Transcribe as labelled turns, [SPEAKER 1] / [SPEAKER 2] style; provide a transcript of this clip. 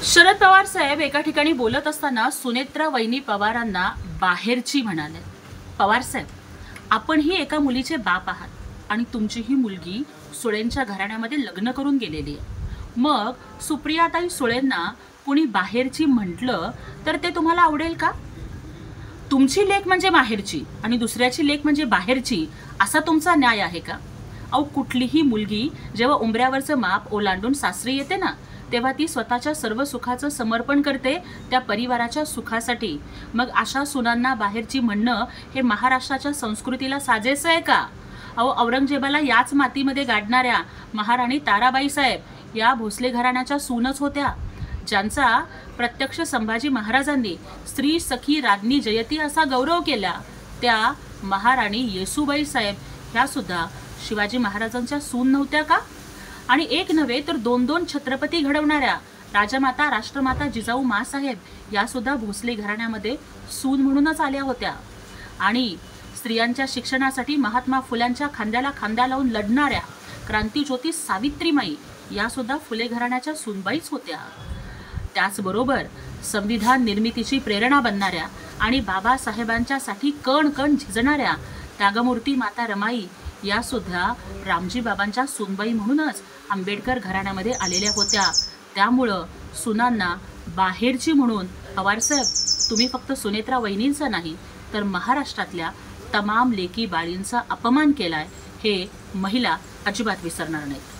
[SPEAKER 1] शरद पवार साहेब एका ठिकाणी बोलत असताना सुनेत्रा वहिनी पवारांना बाहेरची म्हणाले. पवार साहेब, आपणही एका मुलीचे बाप आहात आणि तुमची ही मुलगी सुळेंच्या घराण्यामध्ये लग्न करून गेलेली आहे. मग सुप्रियाताई सुळेंना कुणी बाहेरची म्हटलं तर ते तुम्हाला आवडेल का? तुमची लेक म्हणजे माहेरची आणि दुसऱ्याची लेक म्हणजे बाहेरची, असा तुमचा न्याय आहे का? अहो, कुठलीही मुलगी जेव्हा उंबऱ्यावरचं माप ओलांडून सासरी येते ना, तेव्हा ती स्वतःच्या सर्व सुखाचं समर्पण करते त्या परिवाराच्या सुखासाठी. मग अशा सुनांना बाहेरची म्हणणं हे महाराष्ट्राच्या संस्कृतीला साजेसं आहे का? अहो, औरंगजेबाला याच मातीमध्ये गाडणाऱ्या महाराणी ताराबाई साहेब या भोसले घराण्याच्या सूनच होत्या, ज्यांचा प्रत्यक्ष संभाजी महाराजांनी स्त्री सखी राज्ञी जयती असा गौरव केला. त्या महाराणी येसूबाई साहेब ह्या सुद्धा शिवाजी महाराजांच्या सून नव्हत्या का? आणि एक नव्हे तर दोन दोन छत्रपती घडवणाऱ्या राजमाता राष्ट्रमाता जिजाऊ मासाहेब या सुद्धा भोसले घराण्यामध्ये सून म्हणूनच आल्या होत्या. आणि स्त्रियांच्या शिक्षणासाठी महात्मा फुल्यांच्या खांद्याला खांदा लावून लढणाऱ्या क्रांतीज्योती सावित्रीमाई या सुद्धा फुले घराण्याच्या सूनबाईच होत्या. त्याचबरोबर संविधान निर्मितीची प्रेरणा बनणाऱ्या आणि बाबासाहेबांच्यासाठी कण कण झिजणाऱ्या त्यागमूर्ती माता रमाई या सुद्धा रामजी बाबांच्या सूनबाई म्हणूनच आंबेडकर घराण्यामध्ये आलेल्या होत्या. त्यामुळं सुनांना बाहेरची म्हणून पवारसाहेब, तुम्ही फक्त सुनेत्रा वहिनींचा नाही तर महाराष्ट्रातल्या तमाम लेकी बाळींचा अपमान केलाय, हे महिला अजिबात विसरणार नाहीत.